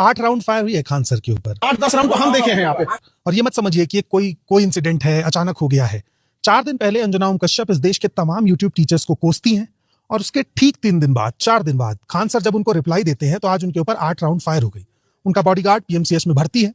8 round fire हुई है Khan sir के ऊपर। 8-10 राउंड तो हम देखे हैं यहाँ पे। और ये मत समझिए कि कोई इंसिडेंट है, अचानक हो गया है। 4 दिन पहले अंजना ओम कश्यप इस देश के तमाम यूट्यूब टीचर्स को कोसती हैं और उसके ठीक 3 दिन बाद, 4 दिन बाद खान सर जब उनको रिप्लाई देते हैं तो आज उनके ऊपर 8 राउंड फायर हो गई। उनका बॉडीगार्ड पीएमसीएच में भर्ती है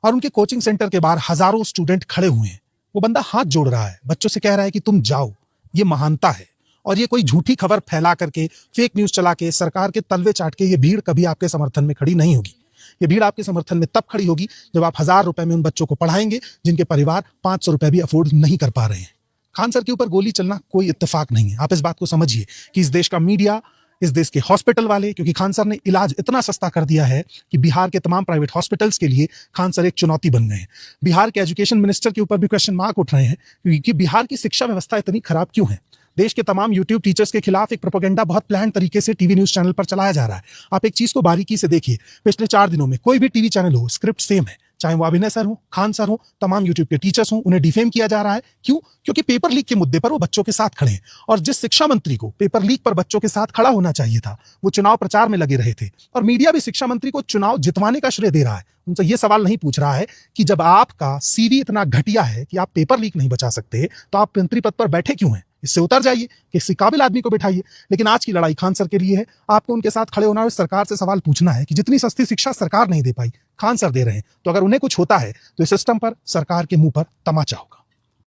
और उनके कोचिंग सेंटर के बाहर हजारों स्टूडेंट खड़े हुए हैं। वो बंदा हाथ जोड़ रहा है, बच्चों से कह रहा है कि तुम जाओ, ये महानता है। और ये कोई झूठी खबर फैला करके, फेक न्यूज चला के, सरकार के तलवे चाट के ये भीड़ कभी आपके समर्थन में खड़ी नहीं होगी। ये भीड़ आपके समर्थन में तब खड़ी होगी जब आप 1000 रुपए में उन बच्चों को पढ़ाएंगे जिनके परिवार 500 रुपए भी अफोर्ड नहीं कर पा रहे हैं। खान सर के ऊपर गोली चलना कोई इत्तेफाक नहीं है। आप इस बात को समझिए कि इस देश का मीडिया, इस देश के हॉस्पिटल वाले, क्योंकि खान सर ने इलाज इतना सस्ता कर दिया है कि बिहार के तमाम प्राइवेट हॉस्पिटल्स के लिए खान सर एक चुनौती बन गए हैं। बिहार के एजुकेशन मिनिस्टर के ऊपर भी क्वेश्चन मार्क उठ रहे हैं क्योंकि बिहार की शिक्षा व्यवस्था इतनी खराब क्यों है। देश के तमाम यूट्यूब टीचर्स के खिलाफ एक प्रोपेगेंडा बहुत प्लान तरीके से टीवी न्यूज चैनल पर चलाया जा रहा है। आप एक चीज को बारीकी से देखिए, पिछले 4 दिनों में कोई भी टीवी चैनल हो, स्क्रिप्ट सेम है। चाहे वो अभिनय सर हो, खान सर हो, तमाम यूट्यूब के टीचर्स हो, उन्हें डिफेम किया जा रहा है। क्यों? क्योंकि पेपर लीक के मुद्दे पर वो बच्चों के साथ खड़े हैं। और जिस शिक्षा मंत्री को पेपर लीक पर बच्चों के साथ खड़ा होना चाहिए था, वो चुनाव प्रचार में लगे रहे थे। और मीडिया भी शिक्षा मंत्री को चुनाव जितवाने का श्रेय दे रहा है। उनसे ये सवाल नहीं पूछ रहा है कि जब आपका सीवी इतना घटिया है कि आप पेपर लीक नहीं बचा सकते, तो आप मंत्री पद पर बैठे क्यों हैं? इससे उतर जाइए, किसी काबिल आदमी को बिठाइए। लेकिन आज की लड़ाई खान सर के लिए है। आपको उनके साथ खड़े होना और सरकार से सवाल पूछना है कि जितनी सस्ती शिक्षा सरकार नहीं दे पाई, खान सर दे रहे हैं। तो अगर उन्हें कुछ होता है तो इस सिस्टम पर, सरकार के मुंह पर तमाचा होगा।